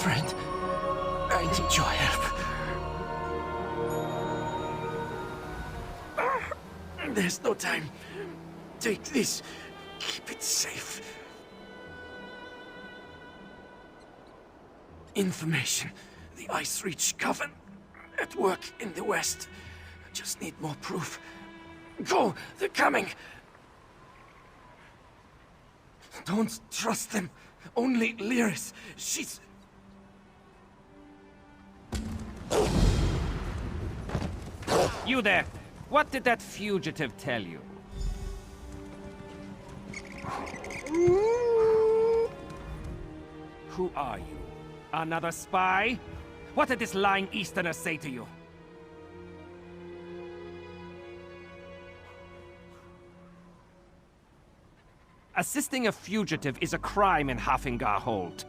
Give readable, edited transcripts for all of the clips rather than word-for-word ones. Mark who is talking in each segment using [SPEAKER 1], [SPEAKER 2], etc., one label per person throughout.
[SPEAKER 1] friend. I need your help. There's no time. Take this. Keep it safe. Information. The Ice Reach Coven. At work in the west. Just need more proof. Go! They're coming! Don't trust them. Only Lyris. She's...
[SPEAKER 2] You there! What did that fugitive tell you? Who are you? Another spy? What did this lying Easterner say to you? Assisting a fugitive is a crime in Hafingar Hold.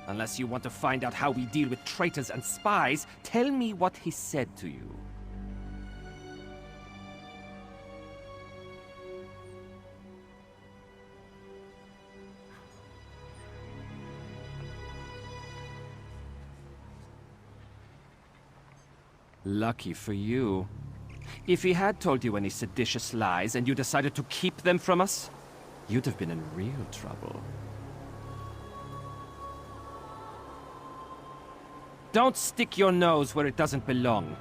[SPEAKER 2] Unless you want to find out how we deal with traitors and spies, tell me what he said to you. Lucky for you. If he had told you any seditious lies and you decided to keep them from us, you'd have been in real trouble. Don't stick your nose where it doesn't belong.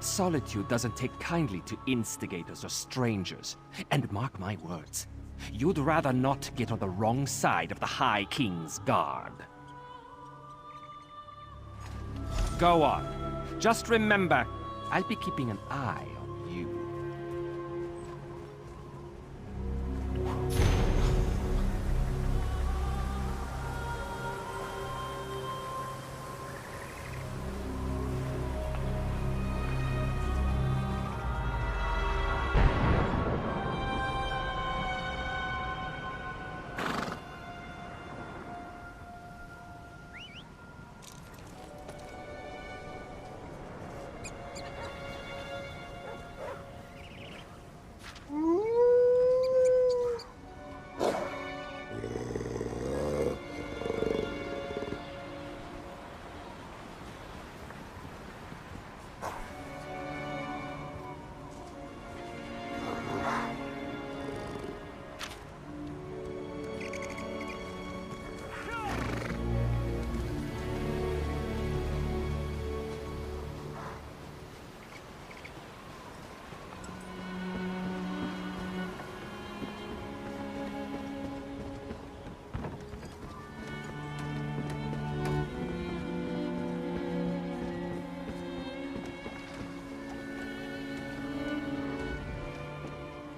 [SPEAKER 2] Solitude doesn't take kindly to instigators or strangers. And mark my words, you'd rather not get on the wrong side of the High King's guard. Go on. Just remember, I'll be keeping an eye on you.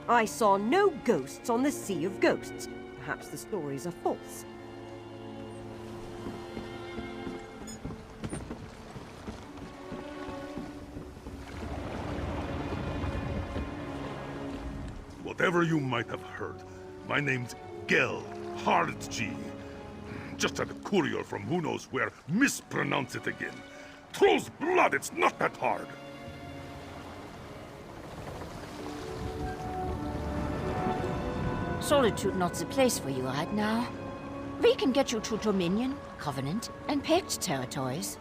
[SPEAKER 3] I saw no ghosts on the Sea of Ghosts. Perhaps the stories are false.
[SPEAKER 4] Whatever you might have heard, my name's Gel Hardg. Just had a courier from who knows where mispronounce it again. Troll's blood, it's not that hard.
[SPEAKER 5] Solitude not the place for you right now. We can get you to Dominion, Covenant, and Pact territories.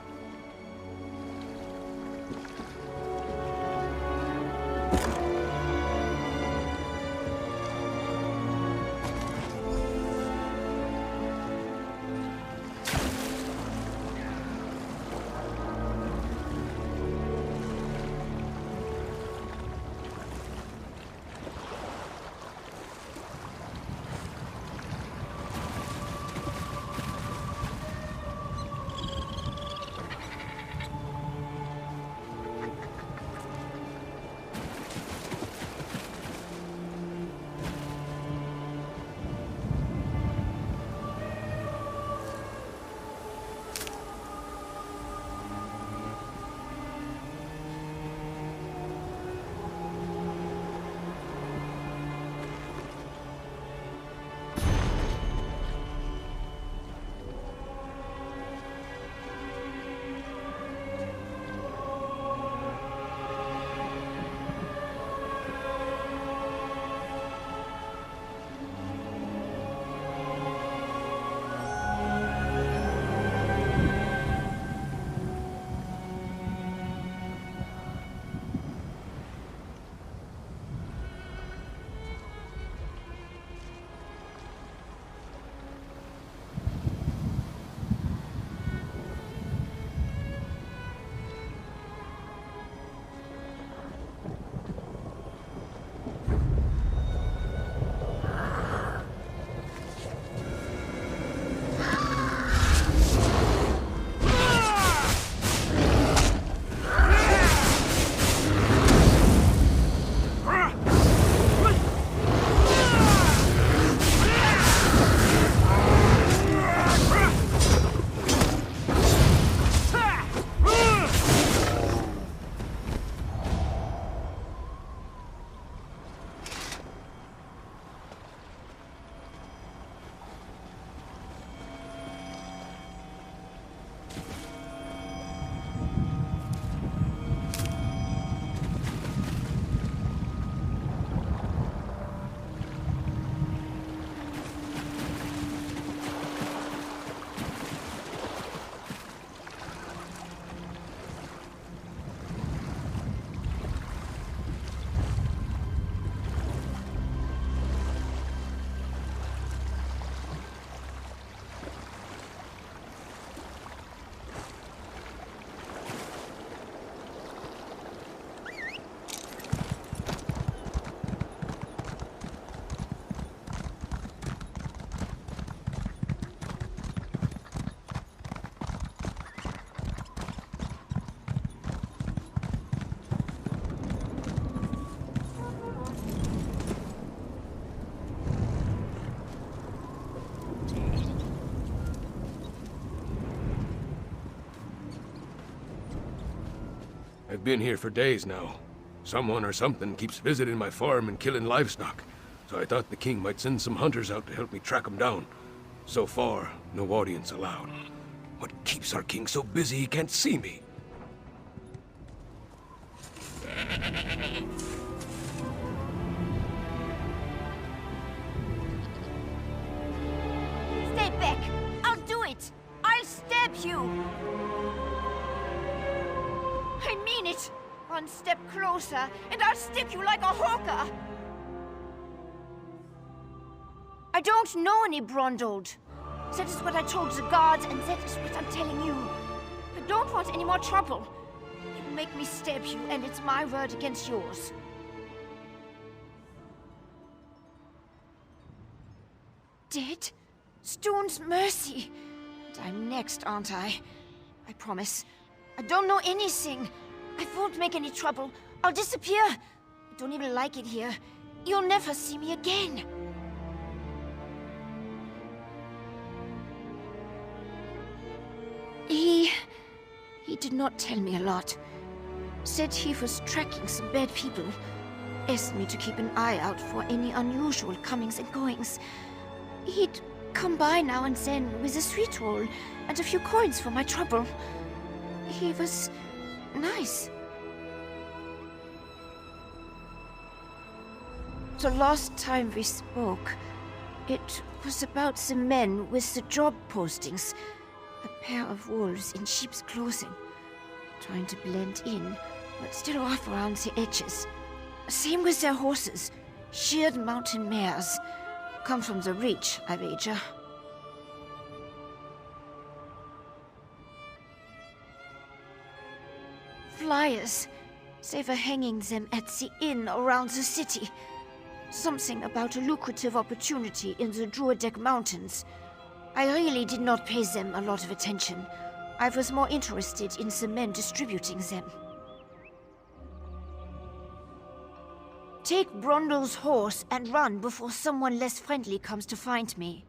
[SPEAKER 6] I've been here for days now. Someone or something keeps visiting my farm and killing livestock, so I thought the king might send some hunters out to help me track them down. So far, no audience allowed. What keeps our king so busy he can't see me?
[SPEAKER 5] Stay back! I'll do it! I'll stab you! I mean it! One step closer, and I'll stick you like a hawker! I don't know any Brondold. That is what I told the guards, and that is what I'm telling you. I don't want any more trouble. You make me stab you, and it's my word against yours. Dead? Stone's mercy. And I'm next, aren't I? I promise. I don't know anything. I won't make any trouble. I'll disappear. I don't even like it here. You'll never see me again. He did not tell me a lot. Said he was tracking some bad people. Asked me to keep an eye out for any unusual comings and goings. He'd come by now and then with a sweet roll and a few coins for my trouble. He was nice. The last time we spoke, it was about the men with the job postings. A pair of wolves in sheep's clothing, trying to blend in, but still off around the edges. Same with their horses, sheared mountain mares. Come from the Reach, I wager. Flyers. They were hanging them at the inn around the city. Something about a lucrative opportunity in the Druidek Mountains. I really did not pay them a lot of attention. I was more interested in the men distributing them. Take Brondle's horse and run before someone less friendly comes to find me.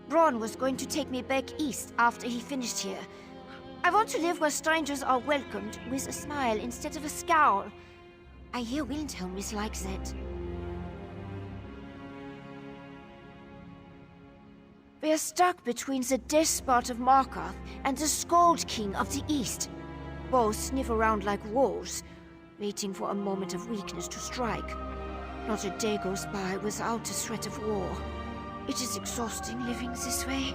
[SPEAKER 5] Bron was going to take me back east after he finished here. I want to live where strangers are welcomed with a smile instead of a scowl. I hear Windhelm is like that. We are stuck between the despot of Markarth and the Skald King of the East. Both sniff around like wolves, waiting for a moment of weakness to strike. Not a day goes by without a threat of war. It is exhausting living this way.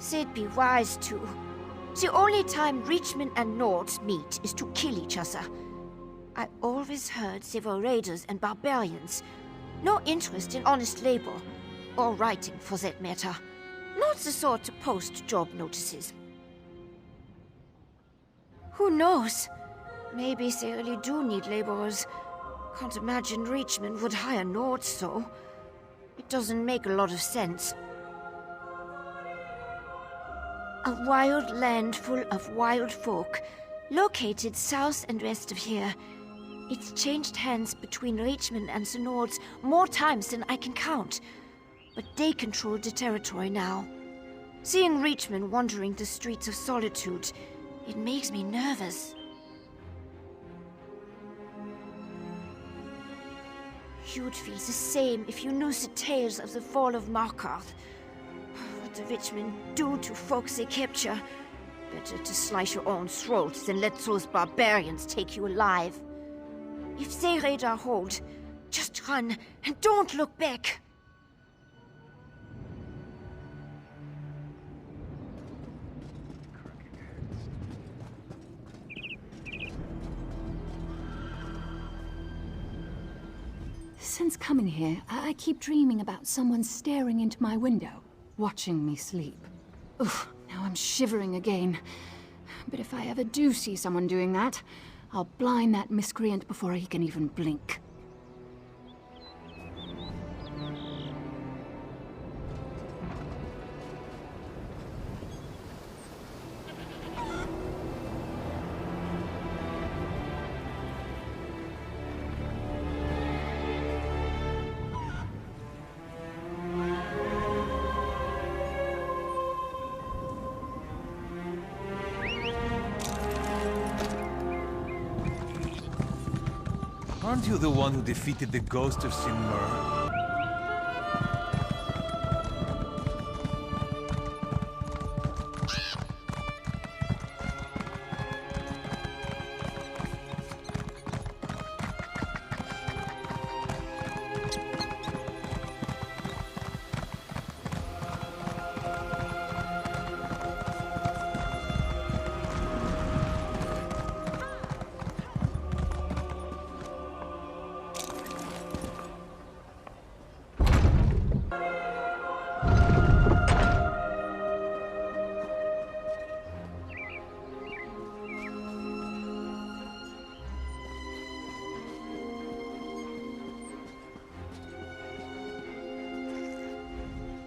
[SPEAKER 5] They'd be wise to. The only time Reachmen and Nords meet is to kill each other. I always heard they were raiders and barbarians. No interest in honest labor, or writing for that matter. Not the sort to post job notices. Who knows? Maybe they really do need laborers. Can't imagine Reachmen would hire Nords, though. It doesn't make a lot of sense. A wild land full of wild folk, located south and west of here. It's changed hands between Reachmen and the Nords more times than I can count. But they control the territory now. Seeing Reachmen wandering the streets of Solitude, it makes me nervous. You'd feel the same if you knew the tales of the fall of Markarth. What the Reachmen do to folks they capture. Better to slice your own throats than let those barbarians take you alive. If they raid our hold, just run and don't look back.
[SPEAKER 7] Since coming here, I keep dreaming about someone staring into my window, watching me sleep. Oof, now I'm shivering again. But if I ever do see someone doing that, I'll blind that miscreant before he can even blink.
[SPEAKER 8] Aren't you the one who defeated the ghost of Sinmur?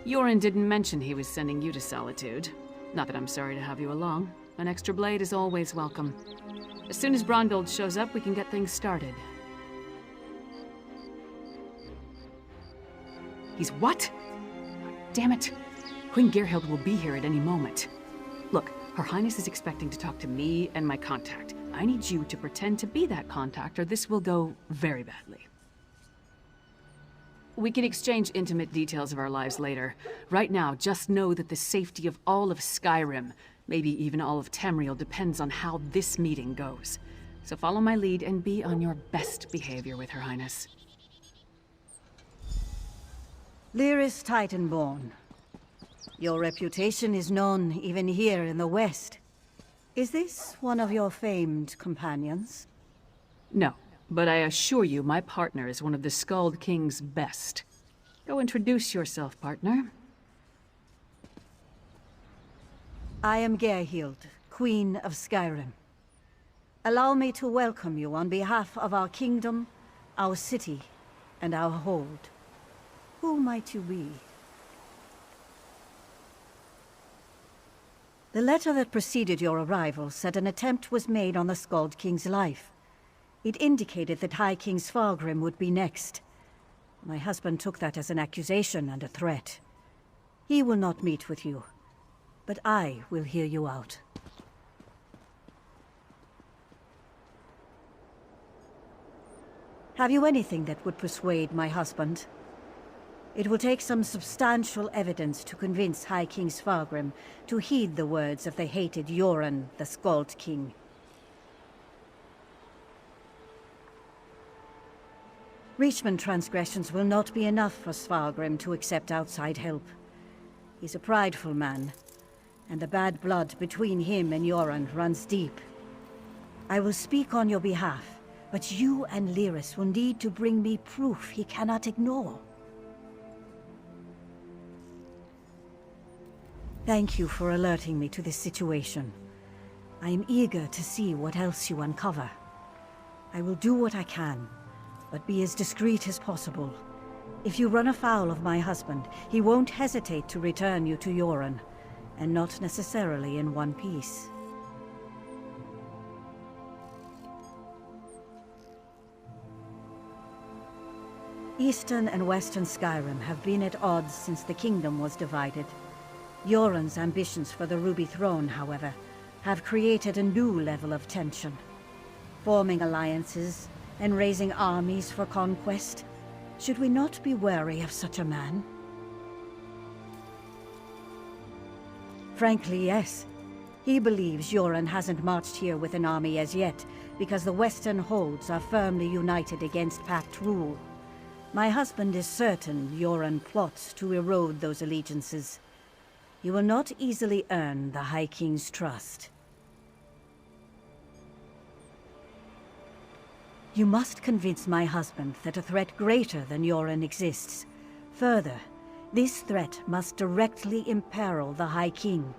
[SPEAKER 9] Yoren didn't mention he was sending you to Solitude. Not that I'm sorry to have you along. An extra blade is always welcome. As soon as Bronnbild shows up, we can get things started. He's what? Damn it. Queen Gerhild will be here at any moment. Look, Her Highness is expecting to talk to me and my contact. I need you to pretend to be that contact, or this will go very badly. We can exchange intimate details of our lives later. Right now, just know that the safety of all of Skyrim, maybe even all of Tamriel, depends on how this meeting goes. So follow my lead and be on your best behavior with Her Highness.
[SPEAKER 10] Lyris Titanborn. Your reputation is known even here in the West. Is this one of your famed companions?
[SPEAKER 9] No. But I assure you, my partner is one of the Skald King's best. Go introduce yourself, partner.
[SPEAKER 10] I am Gerhild, Queen of Skyrim. Allow me to welcome you on behalf of our kingdom, our city, and our hold. Who might you be? The letter that preceded your arrival said an attempt was made on the Skald King's life. It indicated that High King Svargrim would be next. My husband took that as an accusation and a threat. He will not meet with you, but I will hear you out. Have you anything that would persuade my husband? It will take some substantial evidence to convince High King Svargrim to heed the words of the hated Yoren, the Skald King. Reachman transgressions will not be enough for Svargrim to accept outside help. He's a prideful man, and the bad blood between him and Yoren runs deep. I will speak on your behalf, but you and Lyris will need to bring me proof he cannot ignore. Thank you for alerting me to this situation. I am eager to see what else you uncover. I will do what I can, but be as discreet as possible. If you run afoul of my husband, he won't hesitate to return you to Yoren, and not necessarily in one piece. Eastern and Western Skyrim have been at odds since the kingdom was divided. Yoren's ambitions for the Ruby Throne, however, have created a new level of tension. Forming alliances and raising armies for conquest. Should we not be wary of such a man? Frankly, yes. He believes Yoren hasn't marched here with an army as yet, because the Western holds are firmly united against Pact rule. My husband is certain Yoren plots to erode those allegiances. He will not easily earn the High King's trust. You must convince my husband that a threat greater than Yoren exists. Further, this threat must directly imperil the High King.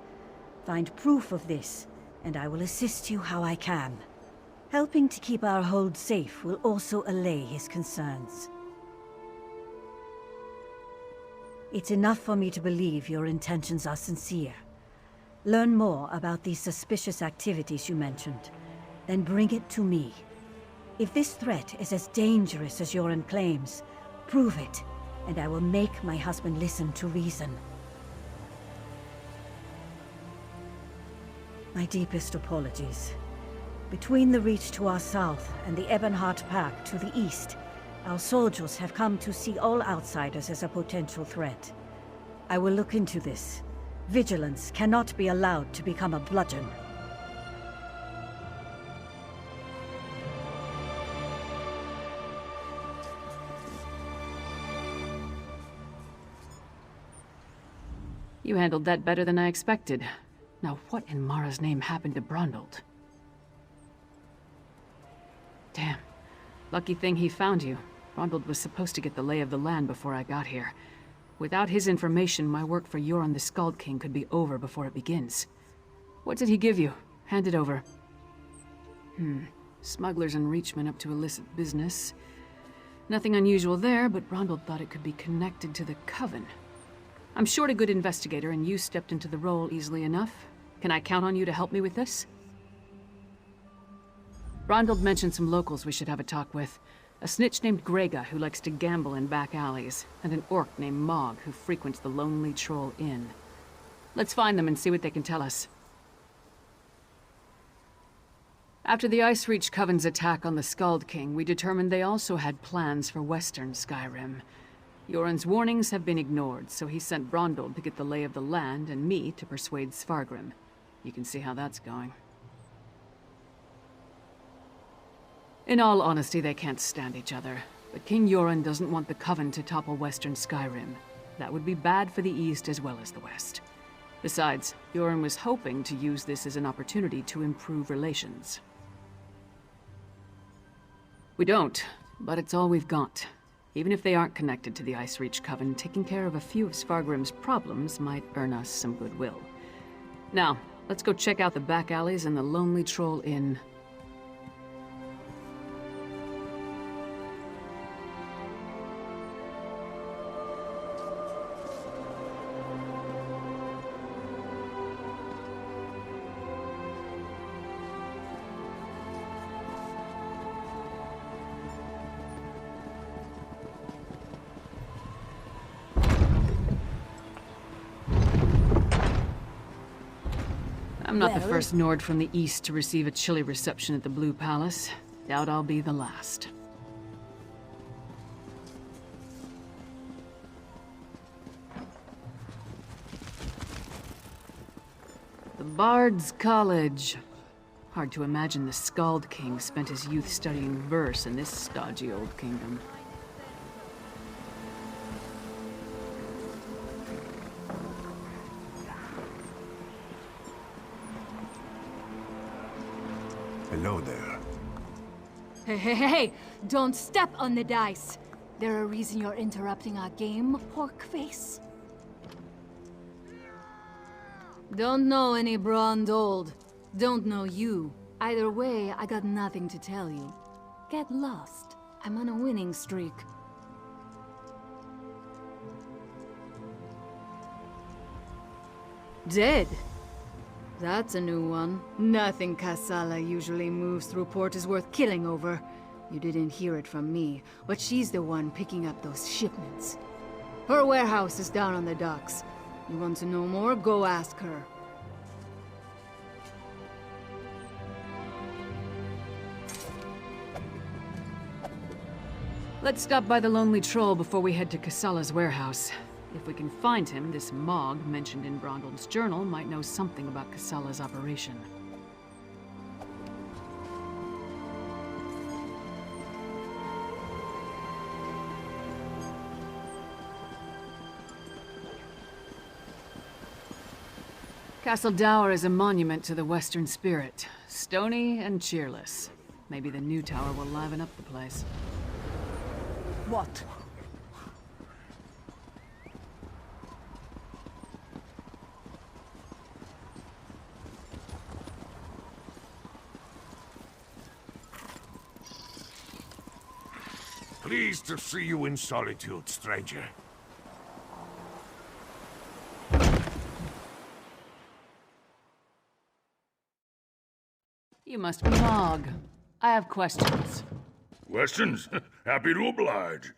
[SPEAKER 10] Find proof of this, and I will assist you how I can. Helping to keep our hold safe will also allay his concerns. It's enough for me to believe your intentions are sincere. Learn more about these suspicious activities you mentioned, then bring it to me. If this threat is as dangerous as Yoren claims, prove it, and I will make my husband listen to reason. My deepest apologies. Between the Reach to our south and the Ebonheart Pack to the east, our soldiers have come to see all outsiders as a potential threat. I will look into this. Vigilance cannot be allowed to become a bludgeon.
[SPEAKER 9] You handled that better than I expected. Now what in Mara's name happened to Brondald? Damn. Lucky thing he found you. Brondald was supposed to get the lay of the land before I got here. Without his information, my work for Yoren the Skald King could be over before it begins. What did he give you? Hand it over. Smugglers and Reachmen up to illicit business. Nothing unusual there, but Brondald thought it could be connected to the Coven. I'm short a good investigator, and you stepped into the role easily enough. Can I count on you to help me with this? Brondald mentioned some locals we should have a talk with. A snitch named Grega who likes to gamble in back alleys, and an orc named Mog who frequents the Lonely Troll Inn. Let's find them and see what they can tell us. After the Ice Reach Coven's attack on the Skald King, we determined they also had plans for Western Skyrim. Yoren's warnings have been ignored, so he sent Brondald to get the lay of the land and me to persuade Svargrim. You can see how that's going. In all honesty, they can't stand each other, but King Yoren doesn't want the Coven to topple Western Skyrim. That would be bad for the East as well as the West. Besides, Yoren was hoping to use this as an opportunity to improve relations. We don't, but it's all we've got. Even if they aren't connected to the Ice Reach Coven, taking care of a few of Svargrim's problems might earn us some goodwill. Now, let's go check out the back alleys and the Lonely Troll Inn. I'm not the first Nord from the East to receive a chilly reception at the Blue Palace. Doubt I'll be the last. The Bard's College. Hard to imagine the Skald King spent his youth studying verse in this stodgy old kingdom.
[SPEAKER 8] Hello there.
[SPEAKER 7] Hey! Don't step on the dice! There a reason you're interrupting our game, pork face? Don't know any Brondald. Don't know you. Either way, I got nothing to tell you. Get lost. I'm on a winning streak. Dead? That's a new one. Nothing Kassala usually moves through port is worth killing over. You didn't hear it from me, but she's the one picking up those shipments. Her warehouse is down on the docks. You want to know more? Go ask her.
[SPEAKER 9] Let's stop by the Lonely Troll before we head to Kassala's warehouse. If we can find him, this Mog mentioned in Brondald's journal might know something about Kassala's operation. Castle Dower is a monument to the Western spirit. Stony and cheerless. Maybe the new tower will liven up the place.
[SPEAKER 10] What?
[SPEAKER 11] Pleased to see you in solitude, stranger.
[SPEAKER 9] You must be Mog. I have questions.
[SPEAKER 4] Questions? Happy to oblige.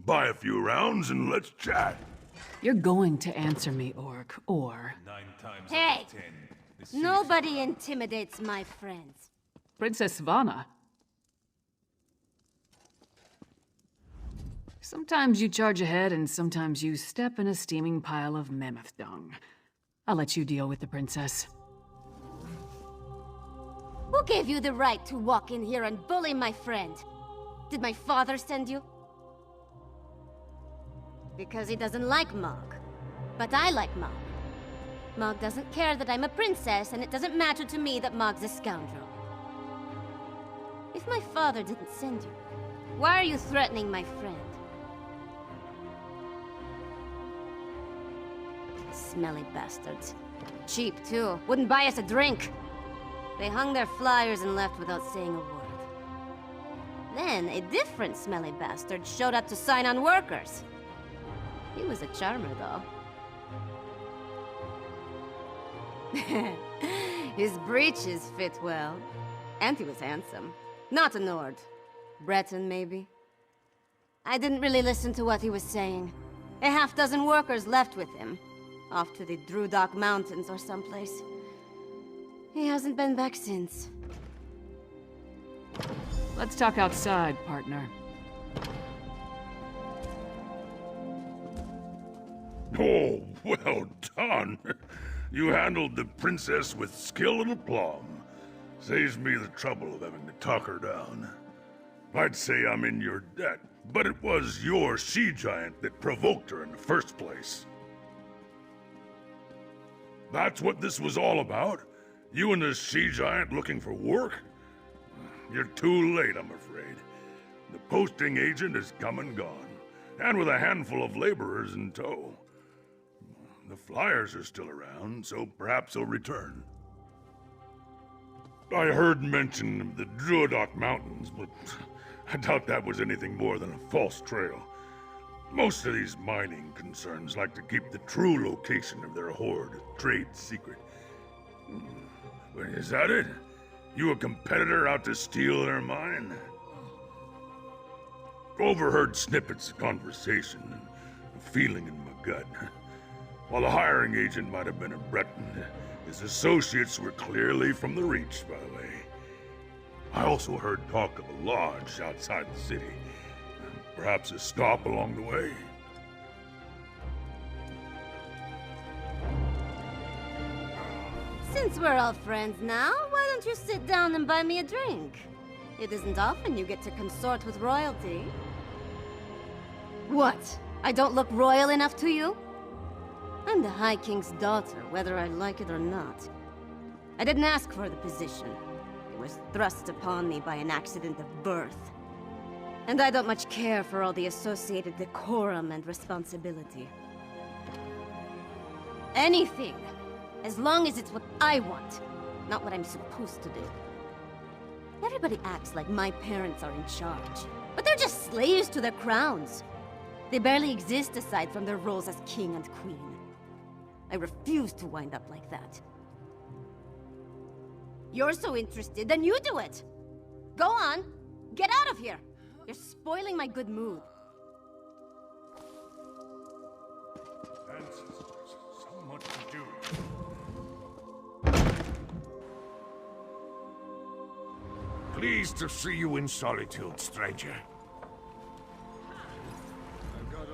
[SPEAKER 4] Buy a few rounds and let's chat.
[SPEAKER 9] You're going to answer me, Orc, or...
[SPEAKER 11] 9 times
[SPEAKER 12] Hey!
[SPEAKER 11] out of 10, the
[SPEAKER 12] Nobody intimidates my friends.
[SPEAKER 9] Princess Svana. Sometimes you charge ahead, and sometimes you step in a steaming pile of mammoth dung. I'll let you deal with the princess.
[SPEAKER 12] Who gave you the right to walk in here and bully my friend? Did my father send you? Because he doesn't like Mog. But I like Mog. Mog doesn't care that I'm a princess, and it doesn't matter to me that Mog's a scoundrel. If my father didn't send you, why are you threatening my friend? Smelly bastards. Cheap, too. Wouldn't buy us a drink. They hung their flyers and left without saying a word. Then, a different smelly bastard showed up to sign on workers. He was a charmer, though. His breeches fit well. And he was handsome. Not a Nord. Breton, maybe? I didn't really listen to what he was saying. A half-dozen workers left with him. Off to the Drudok Mountains or someplace. He hasn't been back since.
[SPEAKER 9] Let's talk outside, partner.
[SPEAKER 4] Oh, well done. You handled the princess with skill and aplomb. Saves me the trouble of having to talk her down. I'd say I'm in your debt, but it was your she-giant that provoked her in the first place. That's what this was all about? You and this she-giant looking for work? You're too late, I'm afraid. The posting agent has come and gone, and with a handful of laborers in tow. The flyers are still around, so perhaps he'll return. I heard mention of the Drudok Mountains, but I doubt that was anything more than a false trail. Most of these mining concerns like to keep the true location of their hoard trade secret. Is that it? You a competitor out to steal their mine? Overheard snippets of conversation and a feeling in my gut. While the hiring agent might have been a Breton, his associates were clearly from the Reach, by the way. I also heard talk of a lodge outside the city. Perhaps a stop along the way.
[SPEAKER 12] Since we're all friends now, why don't you sit down and buy me a drink? It isn't often you get to consort with royalty. What? I don't look royal enough to you? I'm the High King's daughter, whether I like it or not. I didn't ask for the position. It was thrust upon me by an accident of birth. And I don't much care for all the associated decorum and responsibility. Anything! As long as it's what I want, not what I'm supposed to do. Everybody acts like my parents are in charge, but they're just slaves to their crowns. They barely exist aside from their roles as king and queen. I refuse to wind up like that. You're so interested, then you do it! Go on! Get out of here! You're spoiling my good mood.
[SPEAKER 11] Ancestors, so much to do. Pleased to see you in solitude, stranger.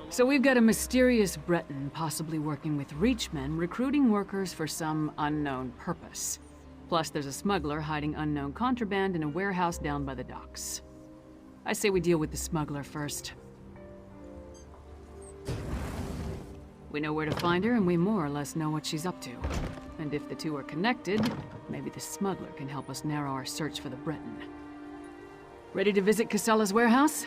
[SPEAKER 9] So we've got a mysterious Breton possibly working with Reachmen, recruiting workers for some unknown purpose. Plus there's a smuggler hiding unknown contraband in a warehouse down by the docks. I say we deal with the smuggler first. We know where to find her, and we more or less know what she's up to. And if the two are connected, maybe the smuggler can help us narrow our search for the Breton. Ready to visit Casella's warehouse?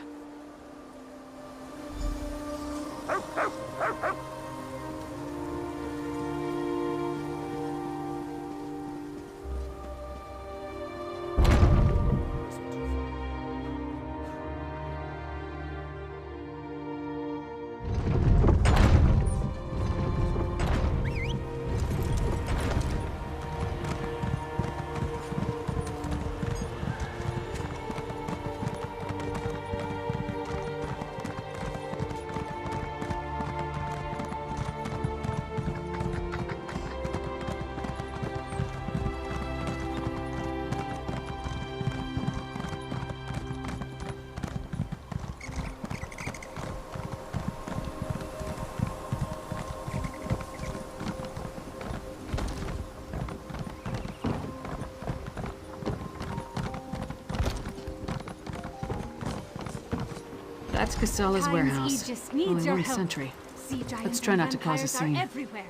[SPEAKER 9] That's Casala's warehouse.
[SPEAKER 7] Aegis
[SPEAKER 9] Oh,
[SPEAKER 7] needs
[SPEAKER 9] and
[SPEAKER 7] your
[SPEAKER 9] one
[SPEAKER 7] help.
[SPEAKER 9] sentry.
[SPEAKER 7] Sea giants
[SPEAKER 9] Let's try
[SPEAKER 7] and
[SPEAKER 9] not to cause a
[SPEAKER 7] vampires are
[SPEAKER 9] scene.
[SPEAKER 7] everywhere.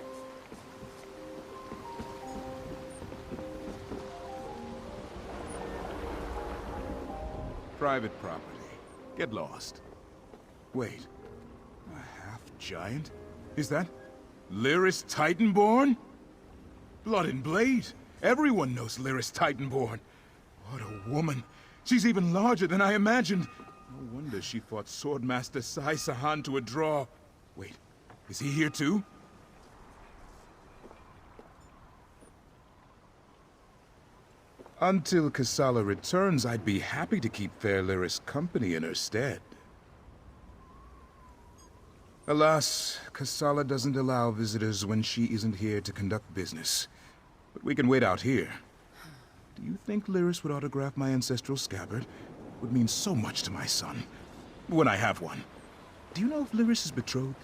[SPEAKER 13] Private property. Get lost. Wait. A half-giant? Is that Lyris Titanborn? Blood and Blade. Everyone knows Lyris Titanborn. What a woman. She's even larger than I imagined. No wonder she fought Swordmaster Sai Sahan to a draw. Wait, is he here too? Until Casala returns, I'd be happy to keep fair Lyris company in her stead. Alas, Casala doesn't allow visitors when she isn't here to conduct business. But we can wait out here. Do you think Lyris would autograph my ancestral scabbard? It would mean so much to my son. When I have one. Do you know if Lyris is betrothed?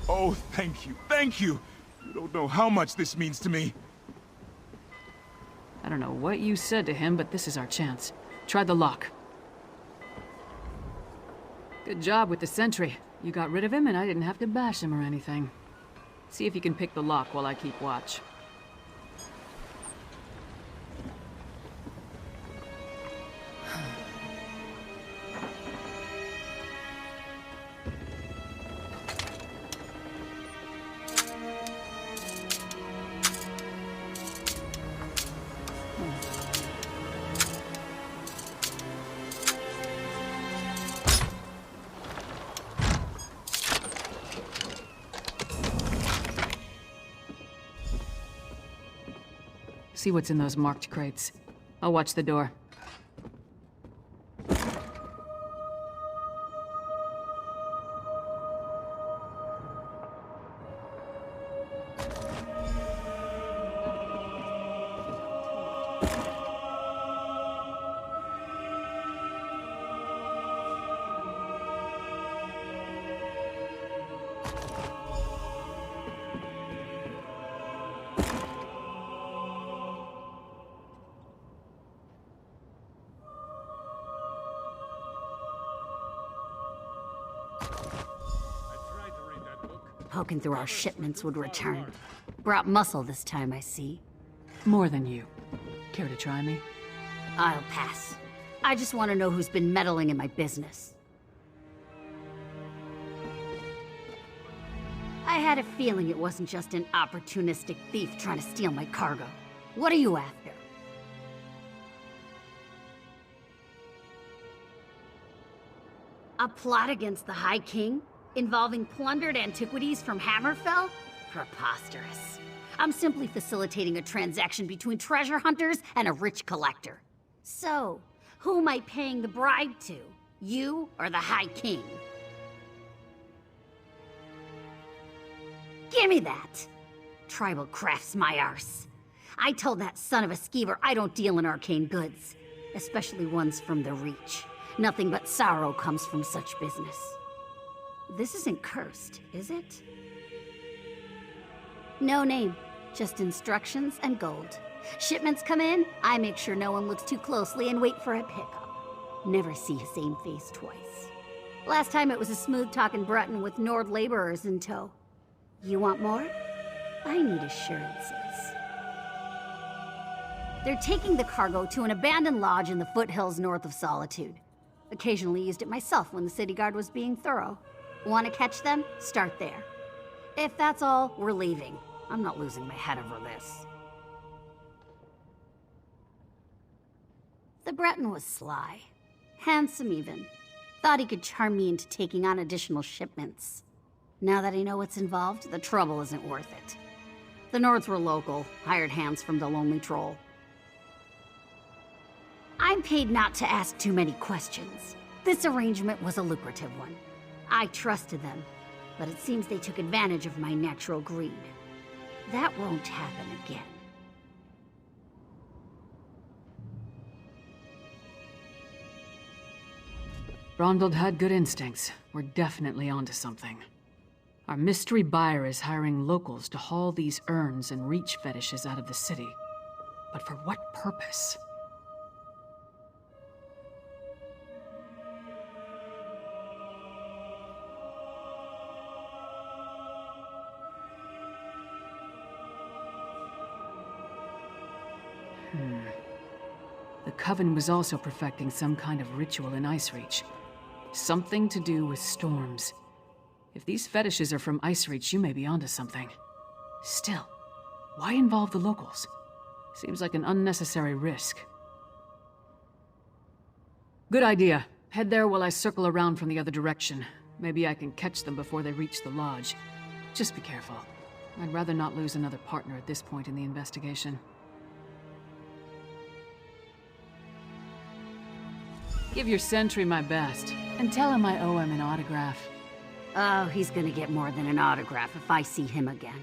[SPEAKER 13] Oh, thank you, thank you! You don't know how much this means to me.
[SPEAKER 9] I don't know what you said to him, but this is our chance. Try the lock. Good job with the sentry. You got rid of him and I didn't have to bash him or anything. See if you can pick the lock while I keep watch. See what's in those marked crates. I'll watch the door.
[SPEAKER 14] Poking through our shipments would return. Brought muscle this time, I see.
[SPEAKER 9] More than you. Care to try me?
[SPEAKER 14] I'll pass. I just want to know who's been meddling in my business. I had a feeling it wasn't just an opportunistic thief trying to steal my cargo. What are you after? A plot against the High King? Involving plundered antiquities from Hammerfell? Preposterous. I'm simply facilitating a transaction between treasure hunters and a rich collector. So, who am I paying the bribe to? You or the High King? Gimme that! Tribal craft's my arse. I told that son of a skeever I don't deal in arcane goods, especially ones from the Reach. Nothing but sorrow comes from such business. This isn't cursed, is it? No name, just instructions and gold. Shipments come in, I make sure no one looks too closely and wait for a pickup. Never see a same face twice. Last time it was a smooth-talking Breton with Nord laborers in tow. You want more? I need assurances. They're taking the cargo to an abandoned lodge in the foothills north of Solitude. Occasionally used it myself when the city guard was being thorough. Want to catch them? Start there. If that's all, we're leaving. I'm not losing my head over this. The Breton was sly. Handsome even. Thought he could charm me into taking on additional shipments. Now that I know what's involved, the trouble isn't worth it. The Nords were local, hired hands from the Lonely Troll. I'm paid not to ask too many questions. This arrangement was a lucrative one. I trusted them, but it seems they took advantage of my natural greed. That won't happen again.
[SPEAKER 9] Brondeld had good instincts. We're definitely onto something. Our mystery buyer is hiring locals to haul these urns and reach fetishes out of the city. But for what purpose? The Coven was also perfecting some kind of ritual in Ice Reach. Something to do with storms. If these fetishes are from Ice Reach, you may be onto something. Still, why involve the locals? Seems like an unnecessary risk. Good idea. Head there while I circle around from the other direction. Maybe I can catch them before they reach the lodge. Just be careful. I'd rather not lose another partner at this point in the investigation. Give your sentry my best, and tell him I owe him an autograph.
[SPEAKER 14] Oh, he's gonna get more than an autograph if I see him again.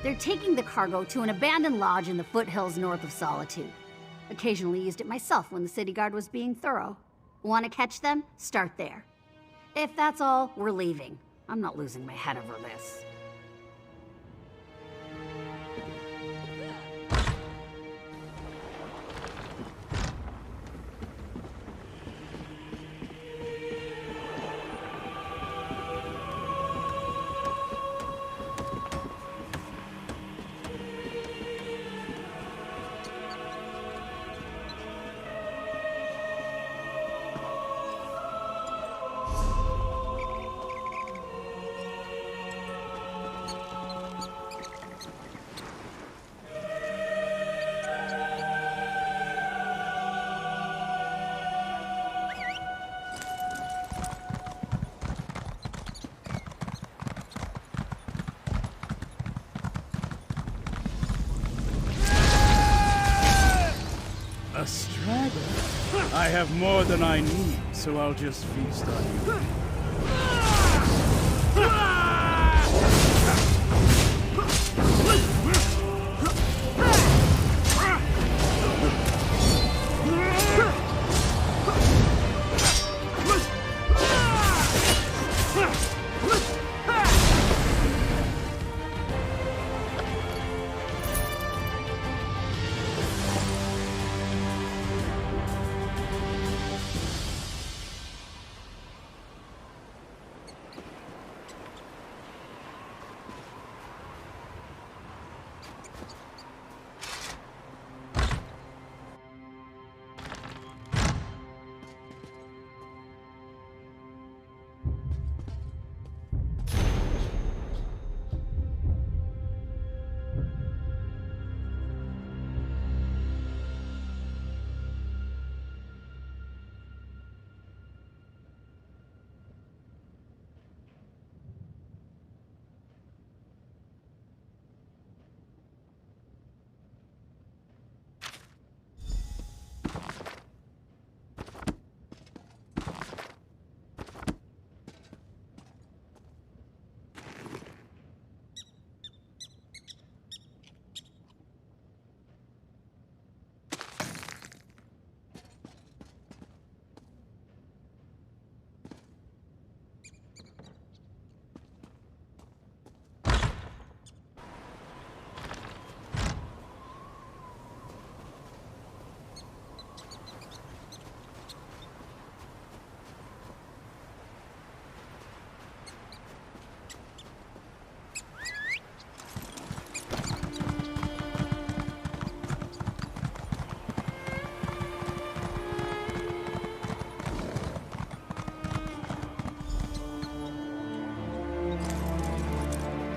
[SPEAKER 14] They're taking the cargo to an abandoned lodge in the foothills north of Solitude. Occasionally used it myself when the city guard was being thorough. Want to catch them? Start there. If that's all, we're leaving. I'm not losing my head over this.
[SPEAKER 15] A straggler? I have more than I need, so I'll just feast on you.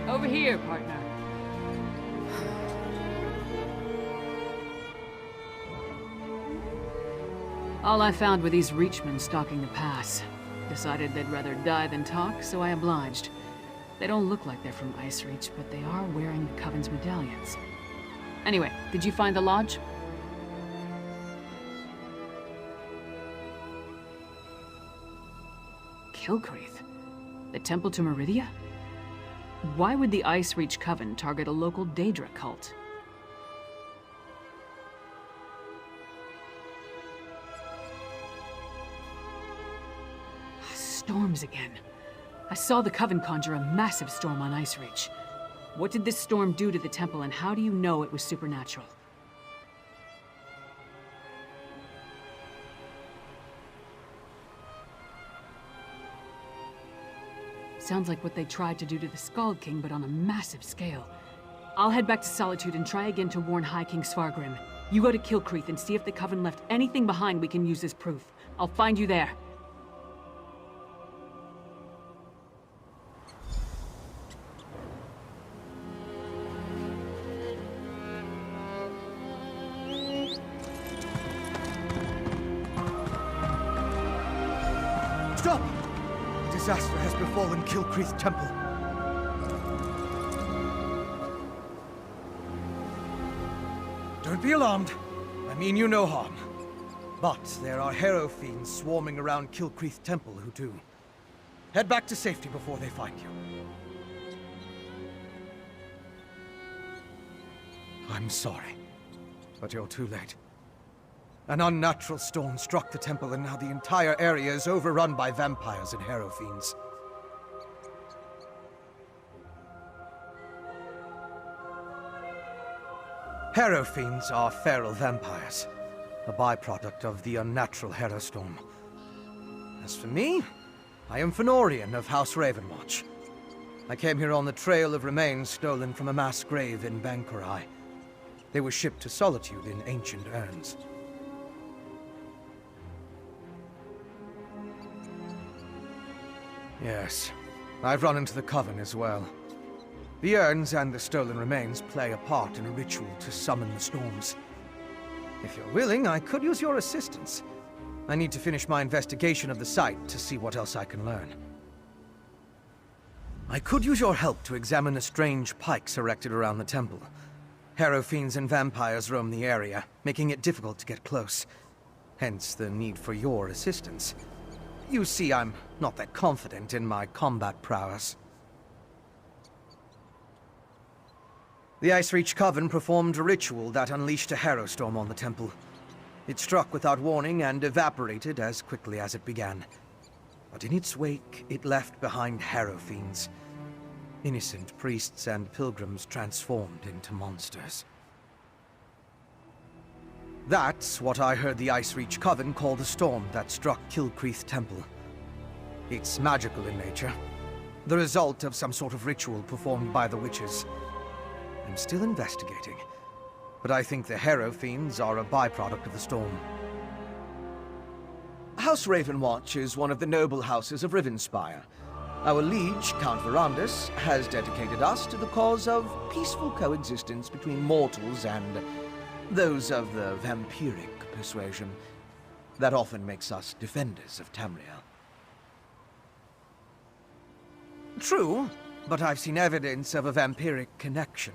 [SPEAKER 9] Over here, partner. All I found were these Reachmen stalking the pass. Decided they'd rather die than talk, so I obliged. They don't look like they're from Ice Reach, but they are wearing the Coven's medallions. Anyway, did you find the lodge? Kilcreath? The temple to Meridia? Why would the Ice Reach Coven target a local Daedra cult? Storms again. I saw the Coven conjure a massive storm on Ice Reach. What did this storm do to the temple, and how do you know it was supernatural? Sounds like what they tried to do to the Skald King, but on a massive scale. I'll head back to Solitude and try again to warn High King Svargrim. You go to Kilcreath and see if the Coven left anything behind we can use as proof. I'll find you there.
[SPEAKER 16] Stop! Disaster has befallen Kilcreath Temple. Don't be alarmed. I mean you no harm. But there are Harrow fiends swarming around Kilcreath Temple who do. Head back to safety before they find you. I'm sorry, but you're too late. An unnatural storm struck the temple, and now the entire area is overrun by vampires and Harrow fiends. Harrow fiends are feral vampires, a byproduct of the unnatural Harrow storm. As for me, I am Fëanorian of House Ravenwatch. I came here on the trail of remains stolen from a mass grave in Bankurai. They were shipped to Solitude in ancient urns. Yes, I've run into the Coven as well. The urns and the stolen remains play a part in a ritual to summon the storms. If you're willing, I could use your assistance. I need to finish my investigation of the site to see what else I can learn. I could use your help to examine the strange pikes erected around the temple. Harrow fiends and vampires roam the area, making it difficult to get close. Hence the need for your assistance. You see, I'm not that confident in my combat prowess. The Icereach Coven performed a ritual that unleashed a Harrow storm on the temple. It struck without warning and evaporated as quickly as it began. But in its wake, it left behind Harrow fiends. Innocent priests and pilgrims transformed into monsters. That's what I heard the Icereach Coven call the storm that struck Kilcreath Temple. It's magical in nature, the result of some sort of ritual performed by the witches. I'm still investigating, but I think the Harrow fiends are a byproduct of the storm. House Ravenwatch is one of the noble houses of Rivenspire. Our liege, Count Verandus, has dedicated us to the cause of peaceful coexistence between mortals and those of the vampiric persuasion. That often makes us defenders of Tamriel. True, but I've seen evidence of a vampiric connection.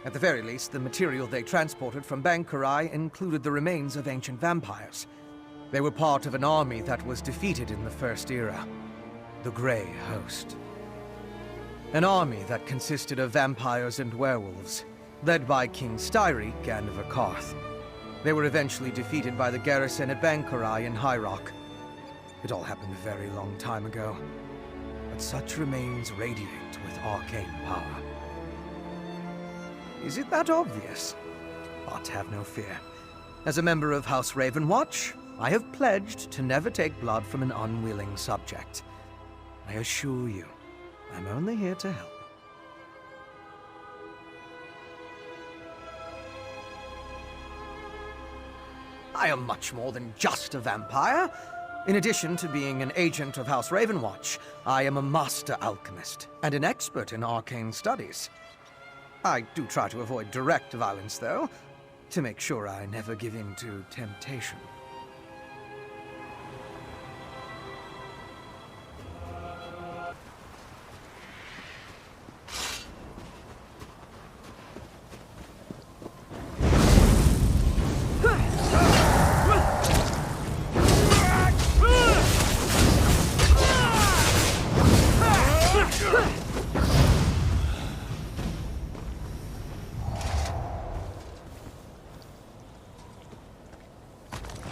[SPEAKER 16] At the very least, the material they transported from Bankurai included the remains of ancient vampires. They were part of an army that was defeated in the First Era, the Grey Host. An army that consisted of vampires and werewolves, led by King Styriek and Verkarth. They were eventually defeated by the garrison at Bankurai in High Rock. It all happened a very long time ago, but such remains radiate with arcane power. Is it that obvious? But have no fear. As a member of House Ravenwatch, I have pledged to never take blood from an unwilling subject. I assure you, I'm only here to help. I am much more than just a vampire. In addition to being an agent of House Ravenwatch, I am a master alchemist and an expert in arcane studies. I do try to avoid direct violence, though, to make sure I never give in to temptation.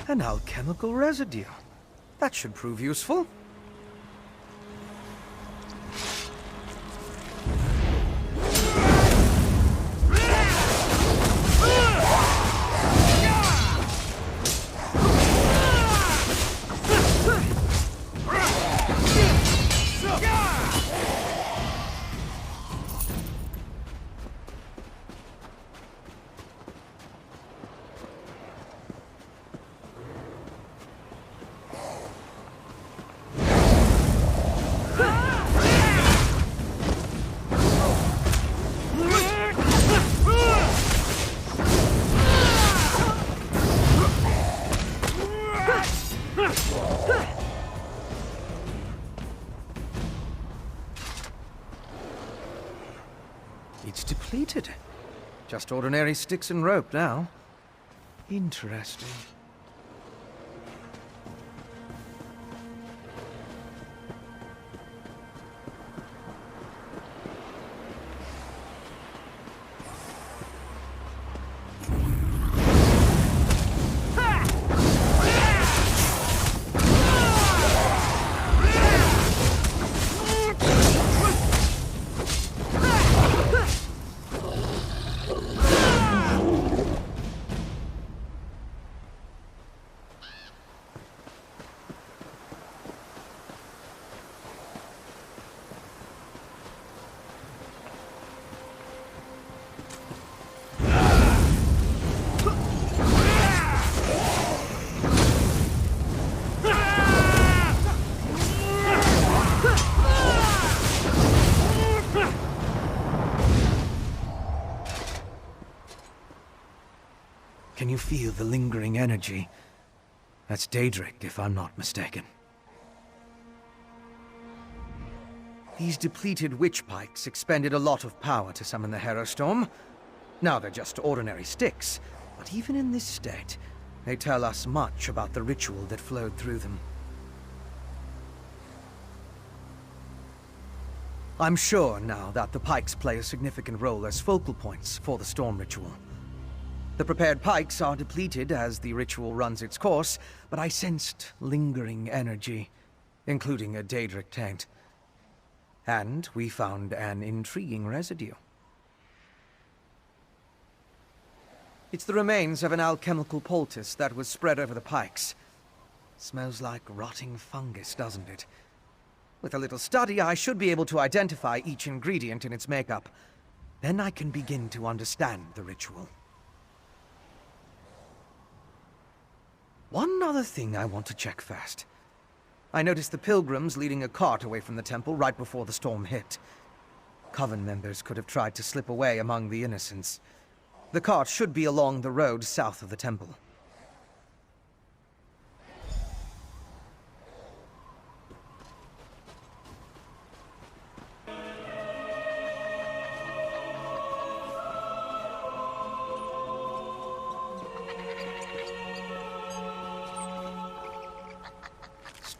[SPEAKER 16] An alchemical residue. That should prove useful. It's depleted. Just ordinary sticks and rope now. Interesting. Can you feel the lingering energy? That's Daedric, if I'm not mistaken. These depleted witch pikes expended a lot of power to summon the Hero Storm. Now they're just ordinary sticks, but even in this state, they tell us much about the ritual that flowed through them. I'm sure now that the pikes play a significant role as focal points for the storm ritual. The prepared pikes are depleted as the ritual runs its course, but I sensed lingering energy, including a Daedric taint. And we found an intriguing residue. It's the remains of an alchemical poultice that was spread over the pikes. Smells like rotting fungus, doesn't it? With a little study, I should be able to identify each ingredient in its makeup. Then I can begin to understand the ritual. One other thing I want to check first. I noticed the pilgrims leading a cart away from the temple right before the storm hit. Coven members could have tried to slip away among the innocents. The cart should be along the road south of the temple.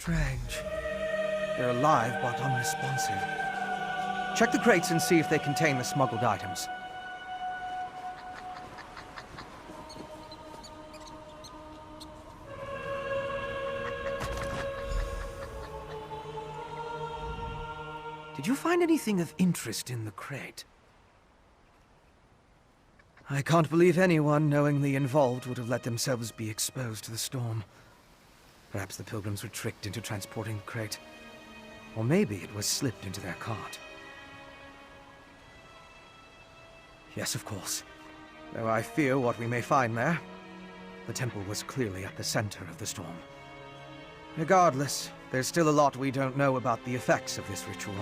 [SPEAKER 16] Strange. They're alive, but unresponsive. Check the crates and see if they contain the smuggled items. Did you find anything of interest in the crate? I can't believe anyone knowingly involved would have let themselves be exposed to the storm. Perhaps the pilgrims were tricked into transporting the crate. Or maybe it was slipped into their cart. Yes, of course. Though I fear what we may find there. The temple was clearly at the center of the storm. Regardless, there's still a lot we don't know about the effects of this ritual.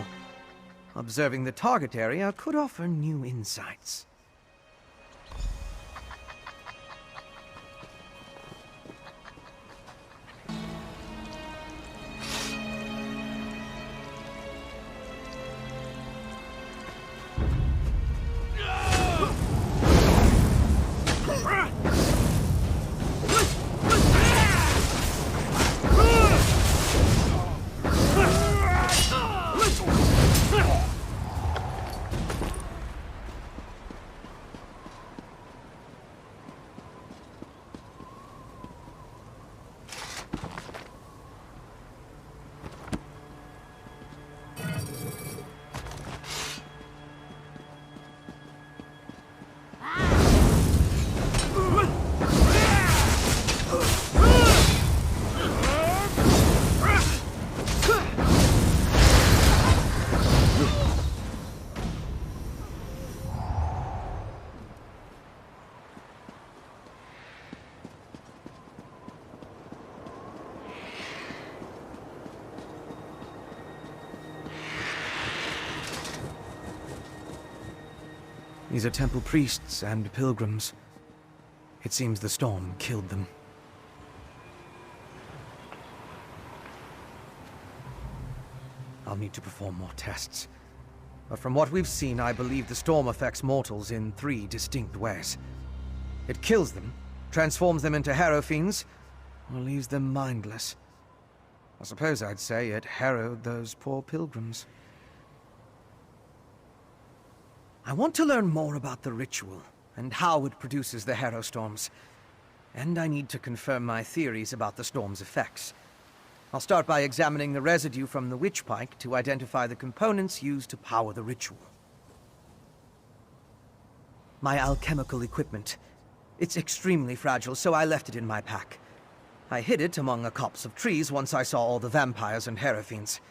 [SPEAKER 16] Observing the target area could offer new insights. These are temple priests and pilgrims. It seems the storm killed them. I'll need to perform more tests. But from what we've seen, I believe the storm affects mortals in 3 distinct ways. It kills them, transforms them into harrow fiends, or leaves them mindless. I suppose I'd say it harrowed those poor pilgrims. I want to learn more about the ritual, and how it produces the harrow storms. And I need to confirm my theories about the storm's effects. I'll start by examining the residue from the witch pike to identify the components used to power the ritual. My alchemical equipment. It's extremely fragile, so I left it in my pack. I hid it among a copse of trees once I saw all the vampires and harrow fiends.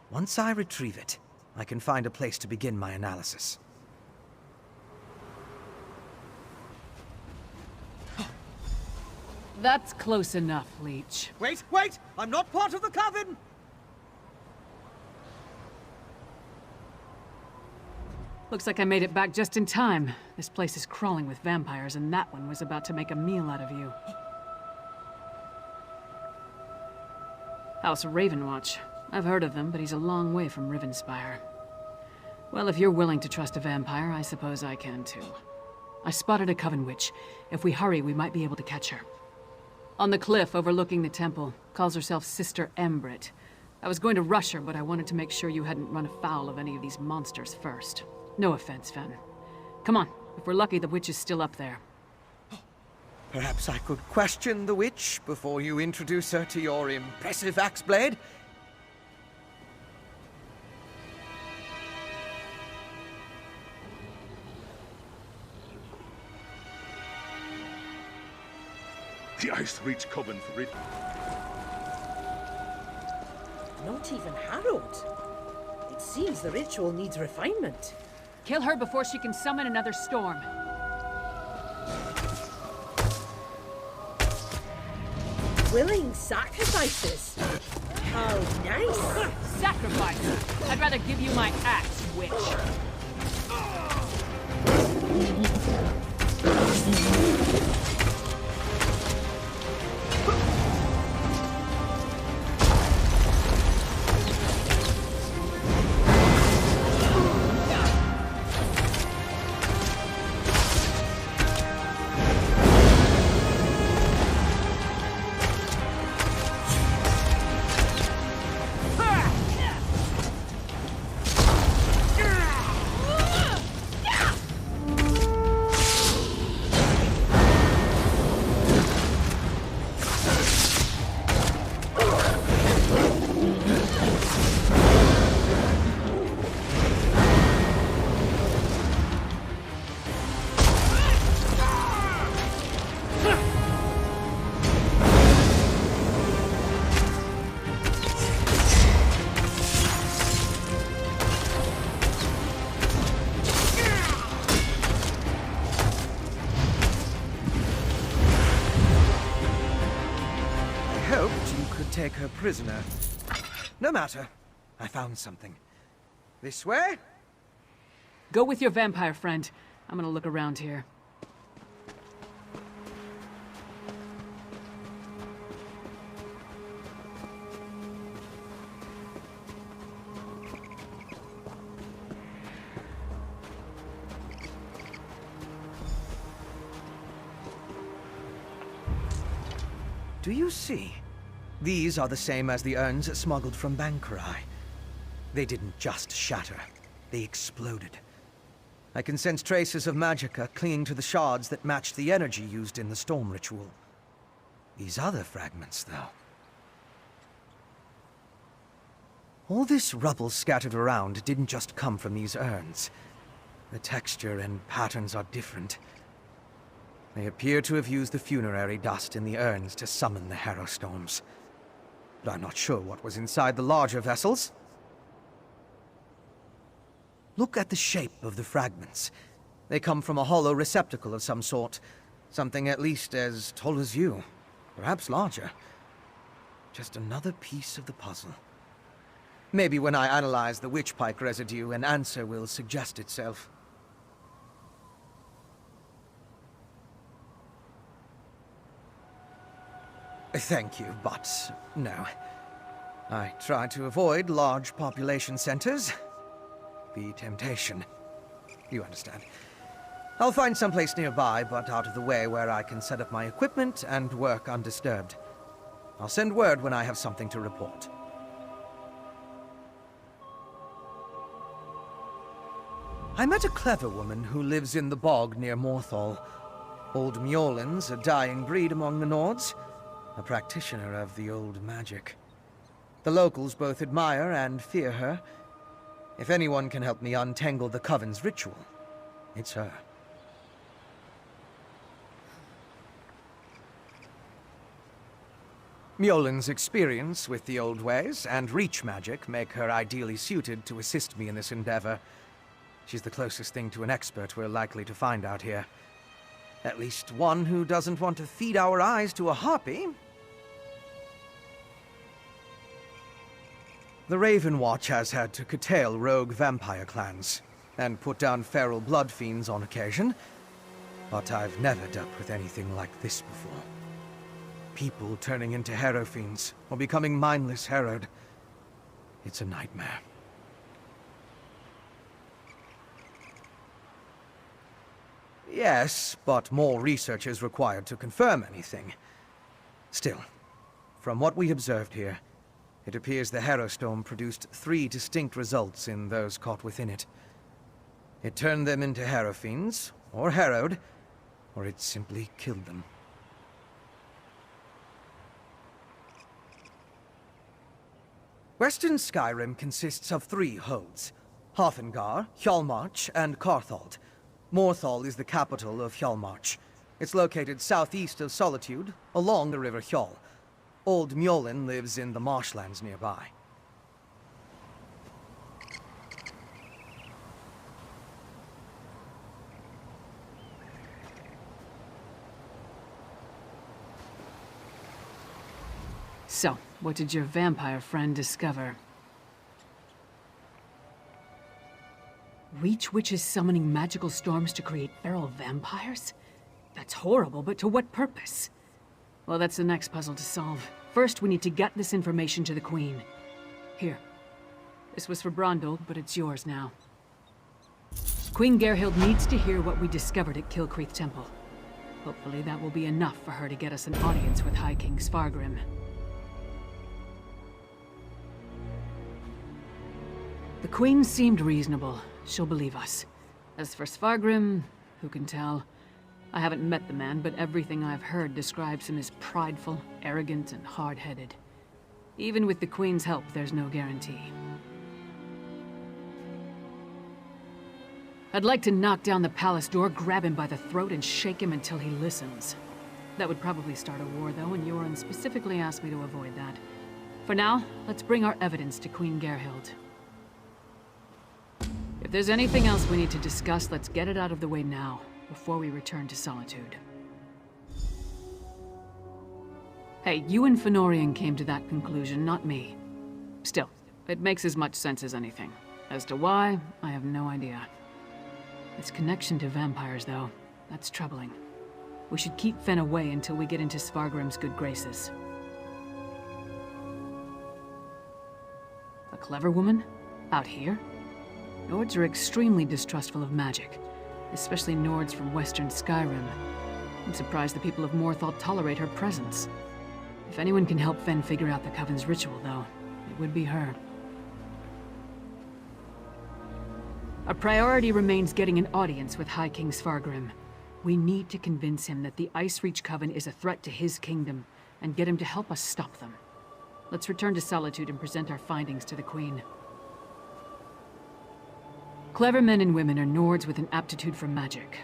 [SPEAKER 16] Once I retrieve it, I can find a place to begin my analysis.
[SPEAKER 9] That's close enough, Leech.
[SPEAKER 16] Wait! I'm not part of the coven!
[SPEAKER 9] Looks like I made it back just in time. This place is crawling with vampires, and that one was about to make a meal out of you. House Ravenwatch. I've heard of them, but he's a long way from Rivenspire. Well, if you're willing to trust a vampire, I suppose I can too. I spotted a coven witch. If we hurry, we might be able to catch her. On the cliff overlooking the temple, calls herself Sister Embrit. I was going to rush her, but I wanted to make sure you hadn't run afoul of any of these monsters first. No offense, Fen. Come on, if we're lucky, the witch is still up there.
[SPEAKER 16] Perhaps I could question the witch before you introduce her to your impressive axe blade?
[SPEAKER 4] The Ice Reach Coven's written.
[SPEAKER 3] Not even harrowed. It seems the ritual needs refinement.
[SPEAKER 9] Kill her before she can summon another storm.
[SPEAKER 3] Willing sacrifices. How nice.
[SPEAKER 9] Sacrifice! I'd rather give you my axe, witch.
[SPEAKER 16] Take her prisoner. No matter. I found something. This way?
[SPEAKER 9] Go with your vampire friend. I'm gonna look around here.
[SPEAKER 16] Do you see? These are the same as the urns smuggled from Bankarai. They didn't just shatter, they exploded. I can sense traces of magicka clinging to the shards that match the energy used in the storm ritual. These other fragments, though. All this rubble scattered around didn't just come from these urns. The texture and patterns are different. They appear to have used the funerary dust in the urns to summon the harrow storms. But I'm not sure what was inside the larger vessels. Look at the shape of the fragments. They come from a hollow receptacle of some sort. Something at least as tall as you. Perhaps larger. Just another piece of the puzzle. Maybe when I analyze the witch pike residue, an answer will suggest itself. Thank you, but no. I try to avoid large population centers. The temptation. You understand. I'll find someplace nearby, but out of the way where I can set up my equipment and work undisturbed. I'll send word when I have something to report. I met a clever woman who lives in the bog near Morthal. Old Mjolnir's a dying breed among the Nords, a practitioner of the old magic. The locals both admire and fear her. If anyone can help me untangle the Coven's ritual, it's her. Mjolnir's experience with the old ways and reach magic make her ideally suited to assist me in this endeavor. She's the closest thing to an expert we're likely to find out here. At least one who doesn't want to feed our eyes to a harpy. The Raven Watch has had to curtail rogue vampire clans, and put down feral blood fiends on occasion, but I've never dealt with anything like this before. People turning into hero fiends, or becoming mindless harrowed. It's a nightmare. Yes, but more research is required to confirm anything. Still, from what we observed here, it appears the Harrow Storm produced 3 distinct results in those caught within it. It turned them into harrow fiends, or harrowed, or it simply killed them. Western Skyrim consists of 3 holds: Hafengar, Hjalmarch, and Carthald. Morthal is the capital of Hjalmarch. It's located southeast of Solitude, along the river Hjal. Old Mjolnir lives in the marshlands nearby.
[SPEAKER 9] So, what did your vampire friend discover? Reach witches summoning magical storms to create feral vampires? That's horrible, but to what purpose? Well, that's the next puzzle to solve. First, we need to get this information to the Queen. Here. This was for Brondel, but it's yours now. Queen Gerhild needs to hear what we discovered at Kilcreath Temple. Hopefully that will be enough for her to get us an audience with High King Svargrim. The Queen seemed reasonable. She'll believe us. As for Svargrim, who can tell? I haven't met the man, but everything I've heard describes him as prideful, arrogant, and hard-headed. Even with the Queen's help, there's no guarantee. I'd like to knock down the palace door, grab him by the throat, and shake him until he listens. That would probably start a war, though, and Yoren specifically asked me to avoid that. For now, let's bring our evidence to Queen Gerhild. If there's anything else we need to discuss, let's get it out of the way now, before we return to Solitude. Hey, you and Fëanorian came to that conclusion, not me. Still, it makes as much sense as anything. As to why, I have no idea. Its connection to vampires, though, that's troubling. We should keep Fen away until we get into Svargrim's good graces. A clever woman? Out here? Nords are extremely distrustful of magic, especially Nords from Western Skyrim. I'm surprised the people of Morthal tolerate her presence. If anyone can help Fen figure out the Coven's ritual, though, it would be her. Our priority remains getting an audience with High King Svargrim. We need to convince him that the Icereach Coven is a threat to his kingdom, and get him to help us stop them. Let's return to Solitude and present our findings to the Queen. Clever men and women are Nords with an aptitude for magic,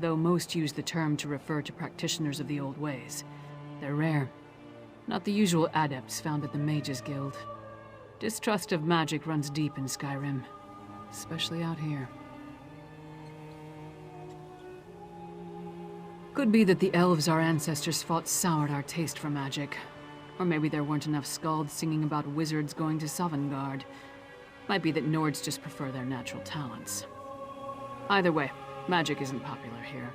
[SPEAKER 9] though most use the term to refer to practitioners of the old ways. They're rare. Not the usual adepts found at the Mages Guild. Distrust of magic runs deep in Skyrim, especially out here. Could be that the elves our ancestors fought soured our taste for magic. Or maybe there weren't enough skalds singing about wizards going to Sovngarde. Might be that Nords just prefer their natural talents. Either way, magic isn't popular here.